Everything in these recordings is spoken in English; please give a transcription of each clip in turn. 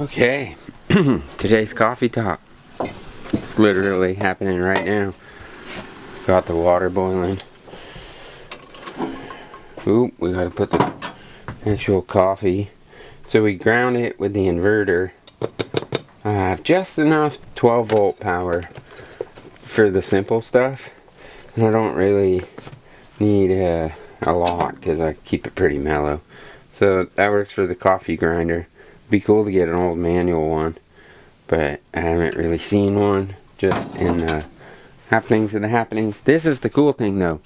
Okay, today's coffee talk. It's literally happening right now. Got the water boiling. Ooh, we gotta put the actual coffee. So we ground it with the inverter. I have just enough 12 volt power for the simple stuff. And I don't really need a lot because I keep it pretty mellow. So that works for the coffee grinder. Be cool to get an old manual one, but I haven't really seen one, just in the happenings of the happenings. This is the cool thing though.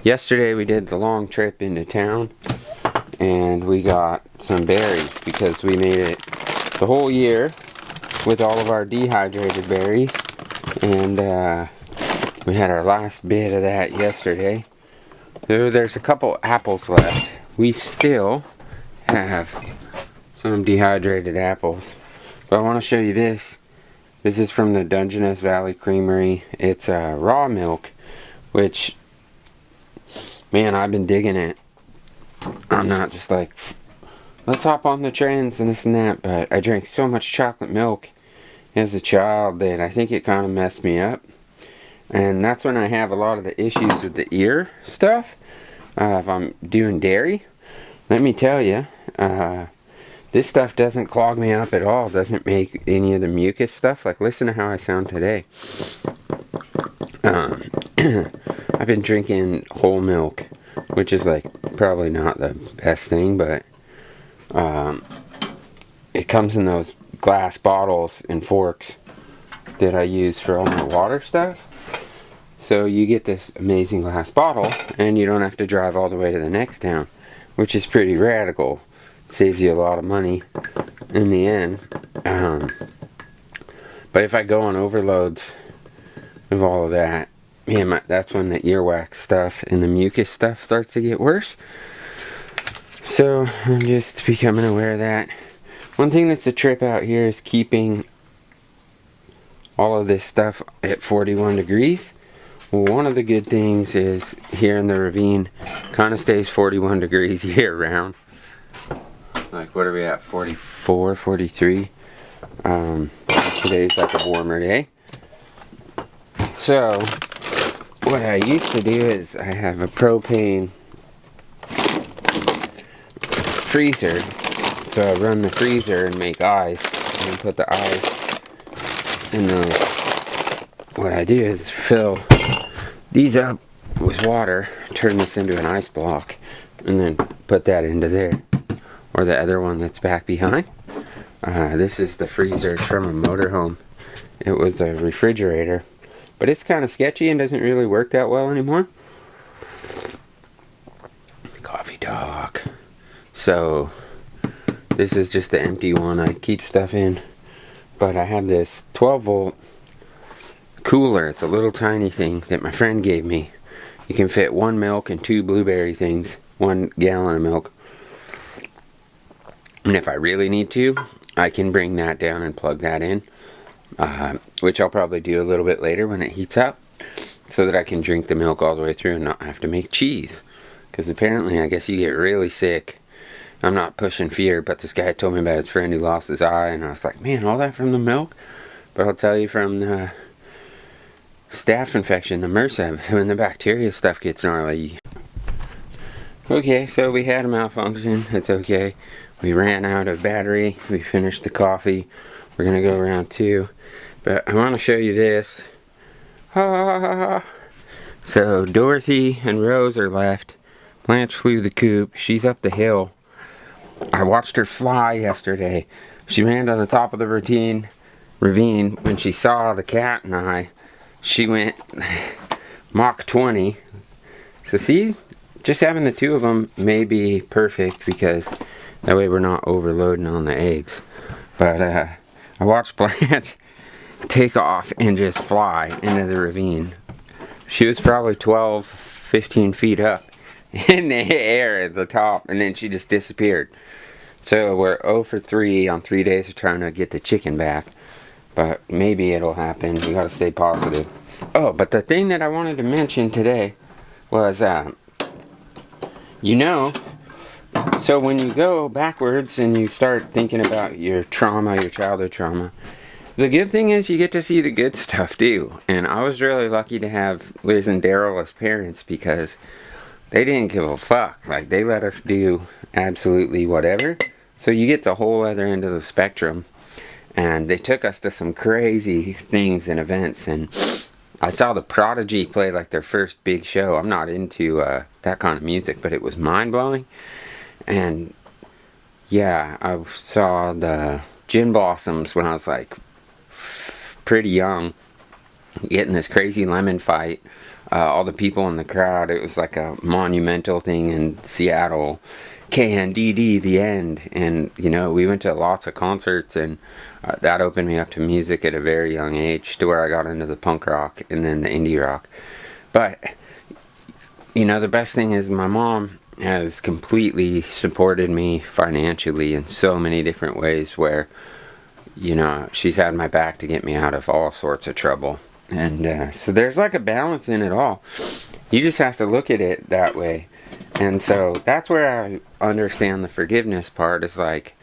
Yesterday we did the long trip into town and we got some berries because we made it the whole year with all of our dehydrated berries, and we had our last bit of that yesterday. There's a couple apples left. We still have some dehydrated apples. But I want to show you this. This is from the Dungeness Valley Creamery. It's raw milk, which, man, I've been digging it. I'm not just like, let's hop on the trends and this and that, but I drank so much chocolate milk as a child that I think it kind of messed me up. And that's when I have a lot of the issues with the ear stuff. If I'm doing dairy, let me tell you, this stuff doesn't clog me up at all. Doesn't make any of the mucus stuff. Like, listen to how I sound today. I've been drinking whole milk, which is like probably not the best thing, but it comes in those glass bottles and forks that I use for all my water stuff. So you get this amazing glass bottle and you don't have to drive all the way to the next town, which is pretty radical. Saves you a lot of money in the end. But if I go on overloads of all of that, man, that's when the earwax stuff and the mucus stuff starts to get worse. So I'm just becoming aware of that. One thing that's a trip out here is keeping all of this stuff at 41 degrees. Well, one of the good things is here in the ravine kind of stays 41 degrees year round. Like, what are we at? 44, 43. Today's like a warmer day. So, what I used to do is I have a propane freezer. So I run the freezer and make ice. And put the ice in the... What I do is fill these up with water, turn this into an ice block, and then put that into there. Or the other one that's back behind. This is the freezer from a motorhome. It was a refrigerator, but it's kind of sketchy and doesn't really work that well anymore. Coffee talk. So this is just the empty one I keep stuff in, but I have this 12 volt cooler. It's a little tiny thing that my friend gave me. You can fit 1 milk and 2 blueberry things, 1 gallon of milk. And if I really need to, I can bring that down and plug that in, which I'll probably do a little bit later when it heats up, so that I can drink the milk all the way through and not have to make cheese. Because apparently, I guess you get really sick. I'm not pushing fear, but this guy told me about his friend who lost his eye, and I was like, man, all that from the milk? But I'll tell you, from the staph infection, the MRSA, when the bacteria stuff gets gnarly. Okay, so we had a malfunction. It's okay. We ran out of battery. We finished the coffee. We're going to go round 2. But I want to show you this. So Dorothy and Rose are left. Blanche flew the coop. She's up the hill. I watched her fly yesterday. She ran to the top of the ravine. When she saw the cat and I, she went Mach 20. So see, just having the 2 of them may be perfect because that way we're not overloading on the eggs. But I watched Blanche take off and just fly into the ravine. She was probably 12, 15 feet up in the air at the top, and then she just disappeared. So we're 0 for 3 on 3 days of trying to get the chicken back. But maybe it'll happen. We gotta stay positive. Oh, but the thing that I wanted to mention today was, you know, So when you go backwards and you start thinking about your trauma, your childhood trauma, the good thing is you get to see the good stuff too. And I was really lucky to have Liz and Daryl as parents because they didn't give a fuck. Like, they let us do absolutely whatever. So you get the whole other end of the spectrum. And they took us to some crazy things and events. And I saw the Prodigy play like their first big show. I'm not into that kind of music, but it was mind-blowing. And yeah, I saw the Gin Blossoms when I was like pretty young, getting this crazy lemon fight. All the people in the crowd, it was like a monumental thing in Seattle. KNDD, the end. And, you know, we went to lots of concerts, and that opened me up to music at a very young age, to where I got into the punk rock and then the indie rock. But, you know, the best thing is my mom has completely supported me financially in so many different ways, where, you know, she's had my back to get me out of all sorts of trouble. And so there's like a balance in it all. You just have to look at it that way. And so that's where I understand the forgiveness part, is like,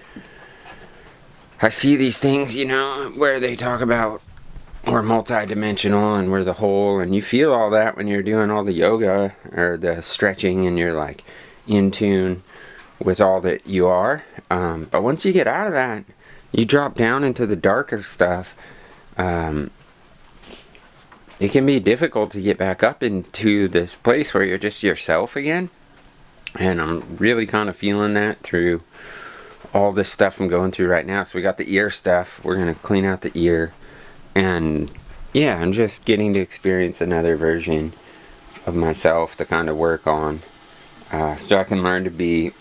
I see these things, you know, where they talk about we're multidimensional and we're the whole, and you feel all that when you're doing all the yoga or the stretching and you're like in tune with all that you are. But once you get out of that, you drop down into the darker stuff. It can be difficult to get back up into this place where you're just yourself again. And I'm really kind of feeling that through all this stuff I'm going through right now. So we got the ear stuff. We're going to clean out the ear. And yeah, I'm just getting to experience another version of myself to kind of work on. So I can learn to be,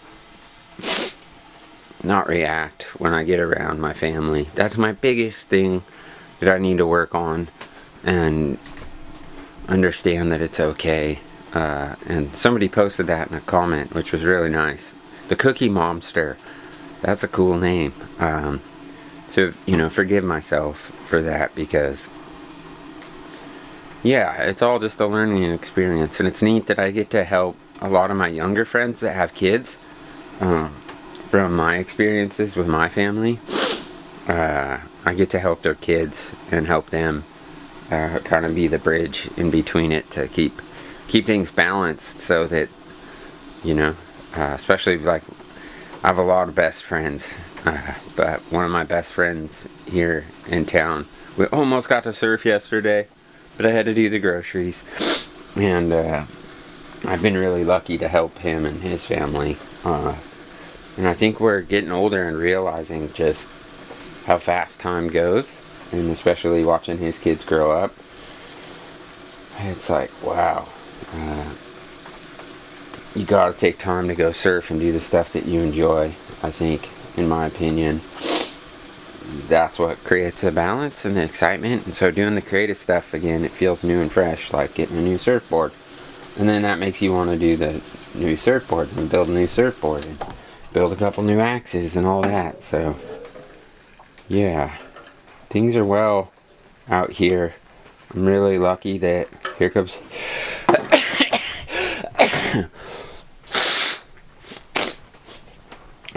not react when I get around my family. That's my biggest thing that I need to work on. And understand that it's okay. And somebody posted that in a comment, which was really nice. The Cookie Momster. That's a cool name. To, you know, forgive myself for that, because yeah, it's all just a learning experience. And it's neat that I get to help a lot of my younger friends that have kids, from my experiences with my family. I get to help their kids and help them kind of be the bridge in between it to keep things balanced, so that, you know, especially like I have a lot of best friends, but one of my best friends here in town, we almost got to surf yesterday, but I had to do the groceries, and I've been really lucky to help him and his family, and I think we're getting older and realizing just how fast time goes, and especially watching his kids grow up. It's like, wow. You gotta take time to go surf and do the stuff that you enjoy. I think, in my opinion, that's what creates a balance and the excitement. And so doing the creative stuff again, it feels new and fresh, like getting a new surfboard. And then that makes you want to do the new surfboard and build a new surfboard and build a couple new axes and all that. So yeah, things are well out here. I'm really lucky that, here comes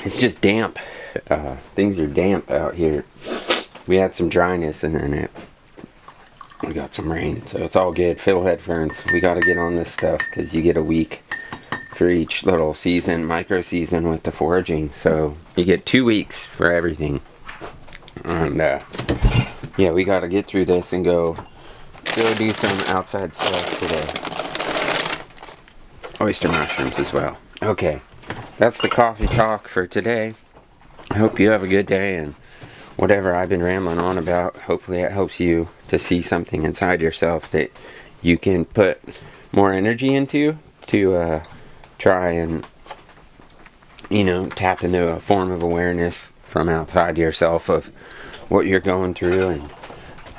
it's just damp. Things are damp out here. We had some dryness, and then we got some rain, so it's all good. Fiddlehead ferns, we gotta get on this stuff, because you get a week for each little season, micro season with the foraging. So you get 2 weeks for everything. And yeah, we gotta get through this and go do some outside stuff today. Oyster mushrooms as well. Okay, that's the coffee talk for today. I hope you have a good day, and whatever I've been rambling on about, hopefully it helps you to see something inside yourself that you can put more energy into to try and, you know, tap into a form of awareness from outside yourself of what you're going through and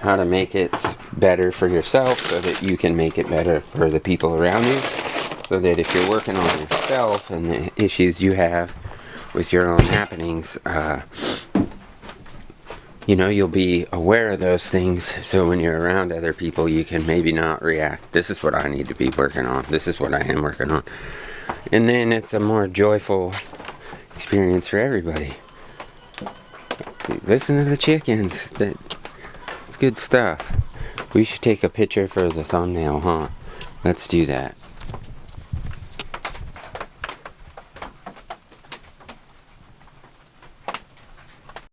how to make it better for yourself so that you can make it better for the people around you. So that if you're working on yourself and the issues you have with your own happenings, you know, you'll be aware of those things, so when you're around other people, you can maybe not react. This is what I need to be working on. This is what I am working on. And then it's a more joyful experience for everybody. Listen to the chickens. It's good stuff. We should take a picture for the thumbnail, huh? Let's do that.